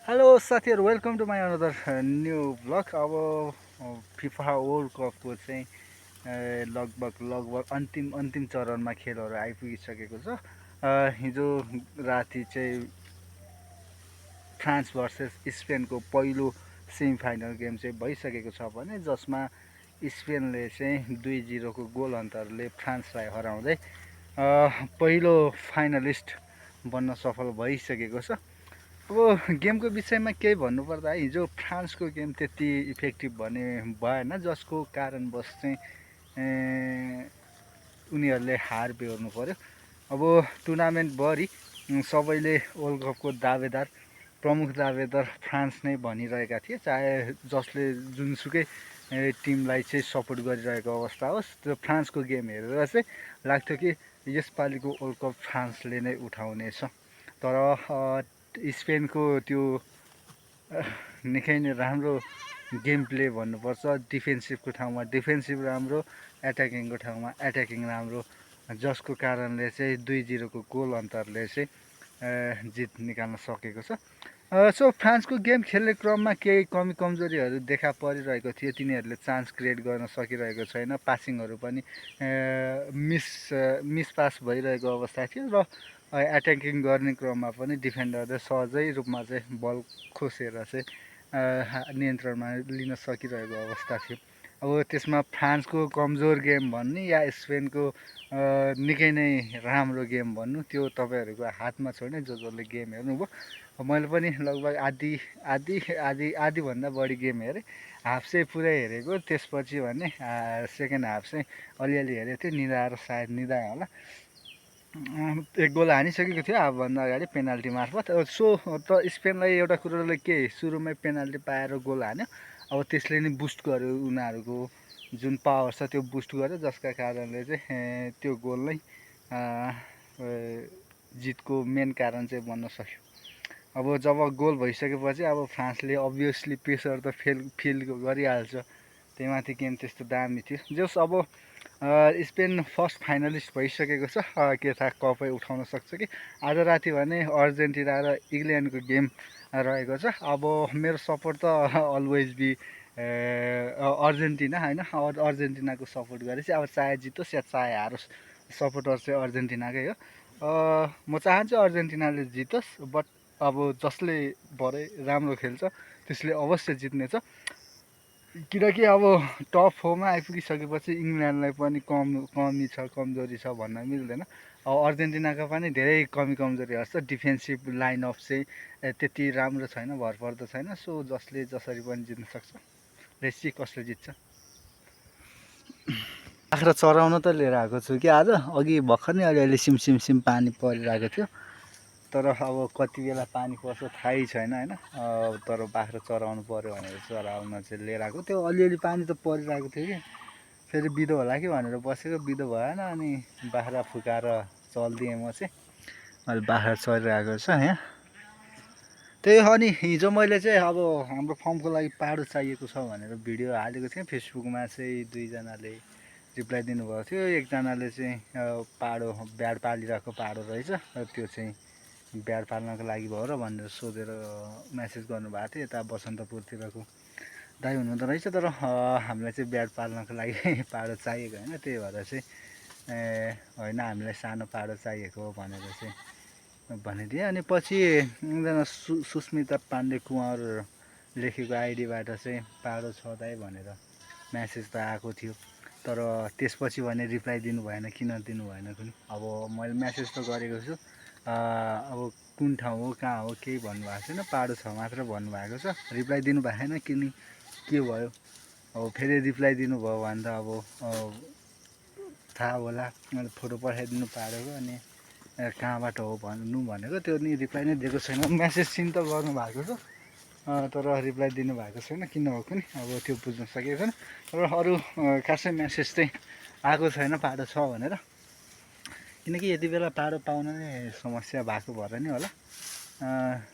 Hello साथीहरू welcome to my another new blog. अब FIFA world कपको चाहिँ लगभग अन्तिम अन्तिम चरणमा खेलहरू आइपुगिसकेको छ। हिजो राति चाहिँ फ्रान्स भर्सेस स्पेनको पहिलो सेमी फाइनल गेम चाहिँ भइसकेको छ भने जसमा स्पेनले चाहिँ 2-0 को गोल अन्तरले फ्रान्सलाई हराउँदै पहिलो फाइनलिस्ट बन्न सफल भइसकेको छ। अब गेमको विषयमा केही भन्नुपर्दा हिजो फ्रान्सको गेम त्यति इफेक्टिभ भने भएन, जसको कारणवश चाहिँ उनीहरूले हार बेहोर्नु पर्यो। अब टुर्नामेन्टभरि सबैले वर्ल्ड कपको दावेदार प्रमुख दावेदार फ्रान्स नै भनिरहेका थिए, चाहे जसले जुनसुकै टिमलाई चाहिँ सपोर्ट गरिरहेको अवस्था होस्। त्यो फ्रान्सको गेम हेरेर चाहिँ लाग्थ्यो कि यसपालिको वर्ल्ड कप फ्रान्सले नै उठाउनेछ। तर स्पेनको त्यो निकै नै राम्रो गेम प्ले भन्नुपर्छ। डिफेन्सिभको ठाउँमा डिफेन्सिभ राम्रो, एट्याकिङको ठाउँमा एट्याकिङ राम्रो, जसको कारणले चाहिँ 2-0 को गोल अन्तरले चाहिँ जित निकाल्न सकेको छ। सो फ्रान्सको गेम खेल्ने क्रममा केही कमी कमजोरीहरू देखा परिरहेको थियो। तिनीहरूले चान्स क्रिएट गर्न सकिरहेको छैन, पासिङहरू पनि मिस पास भइरहेको अवस्था थियो र एट्याकिङ गर्ने क्रममा पनि डिफेन्डरले सहजै रूपमा चाहिँ बल खोसेर चाहिँ नियन्त्रणमा लिन सकिरहेको अवस्था थियो। अब त्यसमा फ्रान्सको कमजोर गेम भन्ने या स्पेनको निकै नै राम्रो गेम भन्नु, त्यो तपाईँहरूको हातमा छोड्ने, जसले गेम हेर्नुभयो। मैले पनि लगभग आधीभन्दा बढी गेम हेरेँ। हाफ चाहिँ पुरै हेरेको, त्यसपछि भने सेकेन्ड हाफ चाहिँ अलिअलि हेरेको थियो, निदाएर सायद निदाएँ होला। एक गोल हानिसकेको थियो आफूभन्दा अगाडि पेनाल्टी मार्फत। सो त स्पेनलाई एउटा कुरोले के सुरुमै पेनाल्टी पाएर गोल हान्यो, अब त्यसले नै बुस्ट गर्यो उनीहरूको जुन पावर छ त्यो बुस्ट गर्यो, जसका कारणले चाहिँ त्यो गोल नै जितको मेन कारण चाहिँ बन्न सक्यो। अब जब गोल भइसकेपछि अब फ्रान्सले अभियसली प्रेसर त फिल गरिहाल्छ, त्यही माथि गेम त्यस्तो दामी थियो। जस अब स्पेन फर्स्ट फाइनलिस्ट भइसकेको छ, के थाहा कपै उठाउन सक्छ कि। आज राति भने अर्जेन्टिना र इङ्ल्यान्डको गेम रहेको छ। अब मेरो सपोर्ट त अलवेज बी अर्जेन्टिना होइन, अर्जेन्टिनाको सपोर्ट गरे चाहिँ अब चाहे जितोस् या चाहे हारोस्, सपोर्टर चाहिँ अर्जेन्टिनाकै हो। म चाहन्छु अर्जेन्टिनाले जितोस्, बट अब जसले भरे राम्रो खेल्छ त्यसले अवश्य जित्नेछ। किनकि अब टप 4मा आइपुगिसकेपछि इङ्ल्यान्डलाई पनि कमी छ, कमजोरी छ भन्न मिल्दैन। अब अर्जेन्टिनाको पनि धेरै कमी कमजोरीहरू छ। डिफेन्सिभ लाइनअप चाहिँ त्यति राम्रो छैन, भरपर्दो छैन। सो जसले जसरी पनि जित्न सक्छ। लेट्स सी कसले जित्छ। बाख्रा चराउन त लिएर आएको छु कि आज अघि भर्खर नै अलिअलि सिम पानी परिरहेको थियो, तर अब कति बेला पानी पर्छ थाहै छैन होइन। तर बाख्रा चराउनु पऱ्यो भनेर चराउन चाहिँ लिएर आएको। त्यो अलिअलि पानी त परिरहेको थियो कि फेरि बिदो होला कि भनेर बसेको, बिदो भएन। अनि बाख्रा फुकाएर चलिदिएँ म चाहिँ। अहिले बाख्रा चरिरहेको छ यहाँ। त्यही हो नि, हिजो मैले चाहिँ अब हाम्रो फर्मको लागि पाडो चाहिएको छ भनेर भिडियो हालेको थिएँ फेसबुकमा। चाहिँ दुईजनाले रिप्लाई दिनुभएको थियो। एकजनाले चाहिँ पाडो ब्याड पालिरहेको पाडो रहेछ, र त्यो चाहिँ ब्याड पाल्नको लागि भयो र भनेर सोधेर मेसेज गर्नुभएको थियो। यता बसन्तपुरतिरको दाइ हुनुहुँदो रहेछ। तर हामीलाई चाहिँ ब्याड पाल्नको लागि पाडो चाहिएको होइन, त्यही भएर चाहिँ होइन हामीलाई सानो पाडो चाहिएको भनेर चाहिँ भनिदिएँ। अनि पछि एकजना सुस्मिता पाण्डे कुँवर लेखेको आइडीबाट चाहिँ पाडो छ दाइ भनेर मेसेज त आएको थियो, तर त्यसपछि भने रिप्लाई दिनु भएन। किन दिनु भएन कुनि? अब मैले मेसेज त गरेको छु, अब कुन ठाउँ हो कहाँ हो केही भन्नुभएको छैन, पाडो छ मात्र भन्नुभएको छ। रिप्लाई दिनु भएन किन के भयो? अब फेरि रिप्लाई दिनुभयो भने त अब थाहा होला। मैले फोटो पठाइदिनु पाडोको, अनि कहाँबाट हो भन्नु भनेको, त्यो नि रिप्लाई नै दिएको छैन। मेसेज सिन त गर्नुभएको छ, तर रिप्लाई दिनुभएको छैन। किन हो कुनि अब त्यो बुझ्न सकेको छैन। तर अरू खासै मेसेज चाहिँ आएको छैन पाडो छ भनेर, किनकि यति बेला पाडो पाउन नै समस्या भएको भएर नि होला।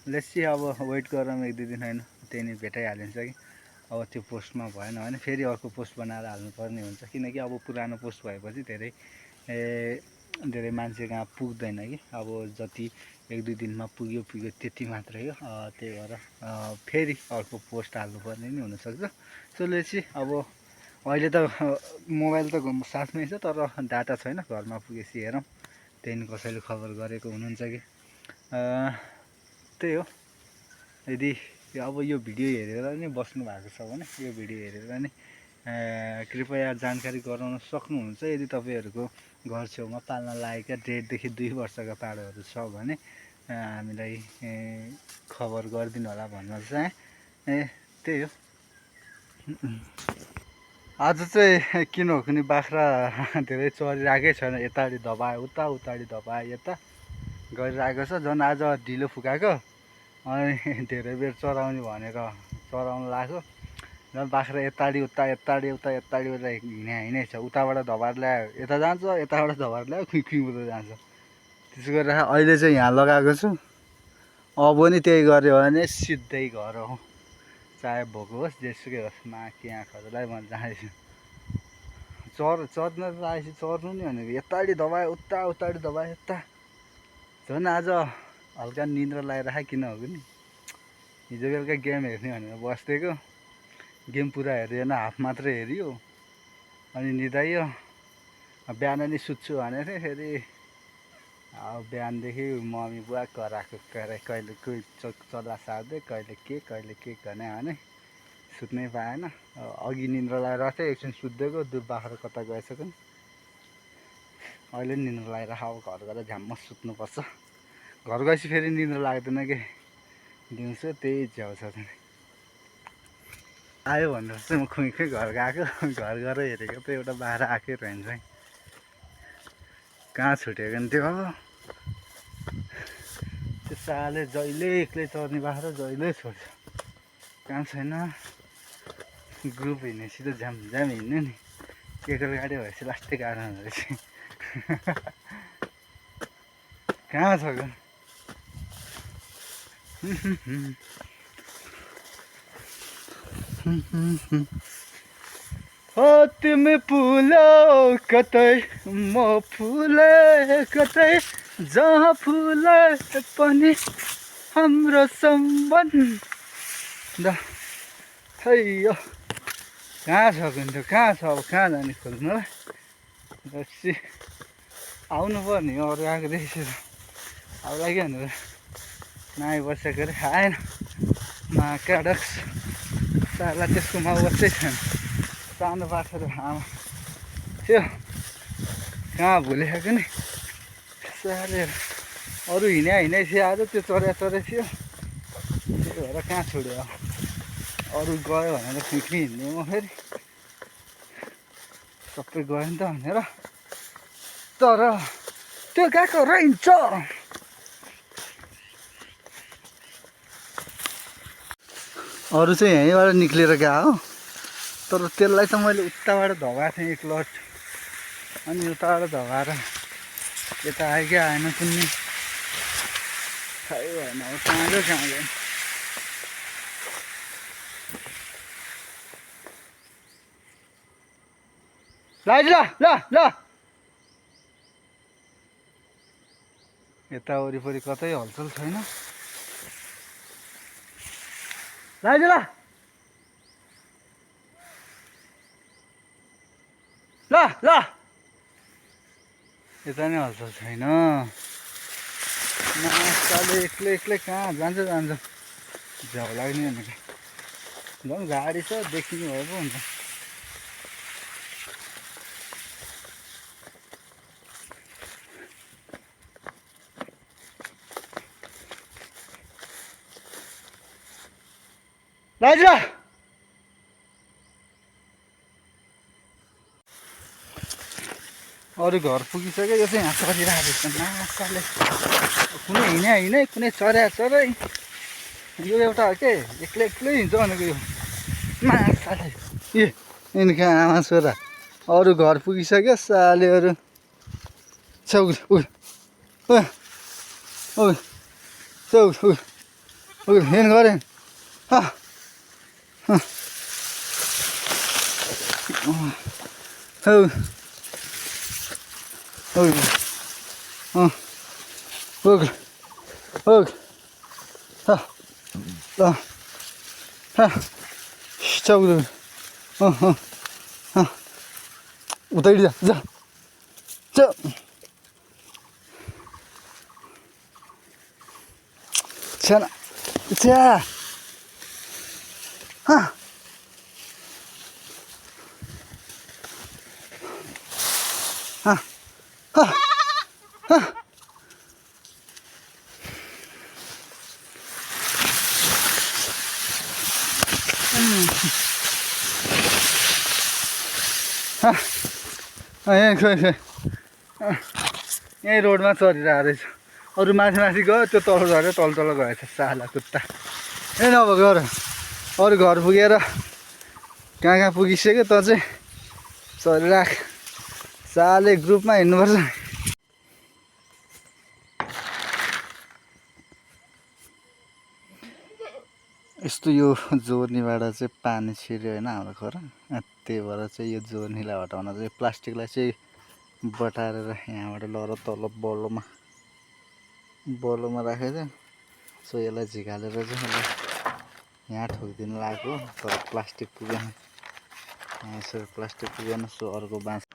लेट्स सी, अब वेट गरौँ एक दुई दिन होइन, त्यही नै भेटाइहालिन्छ कि। अब त्यो पोस्टमा भएन भने फेरि अर्को पोस्ट बनाएर हाल्नुपर्ने हुन्छ, किनकि अब पुरानो पोस्ट भएपछि धेरै मान्छे कहाँ पुग्दैन कि। अब जति 1-2 दिनमा पुग्यो त्यति मात्रै हो। त्यही भएर फेरि अर्को पोस्ट हाल्नुपर्ने नि हुनसक्छ। So let's see. अब अहिले त मोबाइल त साथमै छ तर डाटा छैन। घरमा पुगेपछि हेरौँ। त्यहाँदेखि कसैले खबर गरेको हुनुहुन्छ कि त्यही हो। यदि अब यो भिडियो हेरेर नै बस्नु भएको छ भने यो भिडियो हेरेर नै कृपया जानकारी गराउन सक्नुहुन्छ। यदि तपाईँहरूको घर छेउमा पाल्न लागेका 1.5देखि 2 वर्षका पाडोहरू छ भने हामीलाई खबर गरिदिनु होला भन्न चाहेँ। त्यही हो। आज चाहिँ किन हो कुनै बाख्रा धेरै चरिरहेकै छैन। यताडि धपाए उता, उताडि धपाए यता गरिरहेको छ। झन् आज ढिलो फुकाएको अनि धेरै बेर चराउने भनेर चराउन लाग्यो। झन् बाख्रा यताडि उता, यताडि उता, यताडि उता हिँडै छ। उताबाट धपाएर ल्यायो यता जान्छ, यताबाट धपाएर ल्यायो खुइ खुइ उता जान्छ। त्यसो गरेर अहिले चाहिँ यहाँ लगाएको छु। अब पनि त्यही गऱ्यो भने सिधै घर हो। चाहे भोको होस् जेसुकै होस् माथि आँखाहरूलाई म जाँदैछु। चर्न त आएपछि चर्नु नि भनेको यताडि धपायो उता, उताडि धपायो यता। झन् आज हल्का निन्द्रा लगाइरहेको किन हो नि। हिजो बेलुका गेम हेर्ने भनेर बस्दिएको। गेम पुरा हेरिएन, हाफ मात्रै हेरियो अनि निदाइयो। बिहान नि सुत्छु भनेको थिएँ। फेरि अब बिहानदेखि मम्मी बुवा कराएको कहिले कोही चल्ला सार्दै कहिले के भने सुत्नै पाएन। अघि निन्द्रा लगाइरहेको थिएँ, एकछिन सुत्दिएको बाख्रा कता गएछ कुन। अहिले पनि निन्द्रा लगाइरहेको। अब घर गएर झ्याम्म सुत्नुपर्छ। घर गएपछि फेरि निन्द्रा लाग्दैन कि दिउँसो त्यही झ्याउ छ। आयो भनेर चाहिँ म खुइ घर गएको। घर गएर हेरेको त एउटा बाख्रा आएकै रहन्छ। कहाँ छुटेको नि त्यो। त्यो साले जहिले एक्लै चर्ने बाख्रा जहिले छोड्छ। काम छैन। ग्रुप हिँडेपछि त झ्याम हिँड्ने नि। एकल गाडी भएपछि लास्टै गाह्रो हुँदो रहेछ। कहाँ छ हो तिमी फुल्यो कतै म फुले कतै, जहाँ फुले पनि हाम्रो सम्बन्ध। खै यो कहाँ छ कुन्थ्यो, कहाँ छ अब कहाँ जाने खोज्नुलाई। बसी आउनु पर्ने हो। अरू आएको देखिसक्यो आउला कि भनेर नआइबसेको अरे आएन। महाकाडक्स साला त्यसको माउ बस्दै छैन। सानो बाख्रा आमा थियो कहाँ भुलेको नि साले। अरू हिँडै थियो आज त्यो चरे थियो। त्यही भएर कहाँ छोड्यो। अरू गयो भनेर खुइखुइ हिँड्ने म फेरि सबै गयो नि त भनेर। तर त्यो गएको रहन्छ। अरू चाहिँ यहीँबाट निक्लेर गएको हो। तर त्यसलाई त मैले उताबाट धगाएको थिएँ एक लट। अनि उताबाट धगाएर यता आयो कि आएन कुन्नी थाहै भएन। अब कहाँ गयो। ल यता वरिपरि कतै हलचल छैन। ल यता नै हलचल छैन। माछाले एक्लै कहाँ जान्छ झ्याउ लाग्ने भनेको। झन् गाडी छ देखिनु भयो पो हुन्छ। अरू घर पुगिसक्यो। यो चाहिँ यहाँ चरिरहेको छ माछाले। कुनै हिँडै कुनै चरै। यो एउटा हो के एक्लै हिँड्छ भनेको यो माछाले। ए यिनका आमा छोरा अरू घर पुगिसक्यो सालेहरू। हिँड गरे हो चौध उता जा जा जा छ्याना छ्या यहीँ खोइ यहीँ रोडमा चरिरहेको रहेछ अरू माथि माथि गयो त्यो तल झऱ्यो तल तल गएछ साला कुत्ता ए नभए घर अरू घर पुगेर कहाँ कहाँ पुगिसक्यो त चाहिँ चरिराख साले ग्रुपमा हिँड्नुपर्छ यस्तो यो जोर्नीबाट चाहिँ पानी छिर्यो होइन हाम्रो घर त्यही भएर चाहिँ यो जोर्नीलाई हटाउन चाहिँ प्लास्टिकलाई चाहिँ बटारेर यहाँबाट लगेर तल बलोमा राखेको थियो सो यसलाई झिकालेर चाहिँ यसलाई यहाँ ठोकिदिनु लागेको तर प्लास्टिक पुगेन यहाँ यसरी प्लास्टिक पुगेन सो अर्को बाँस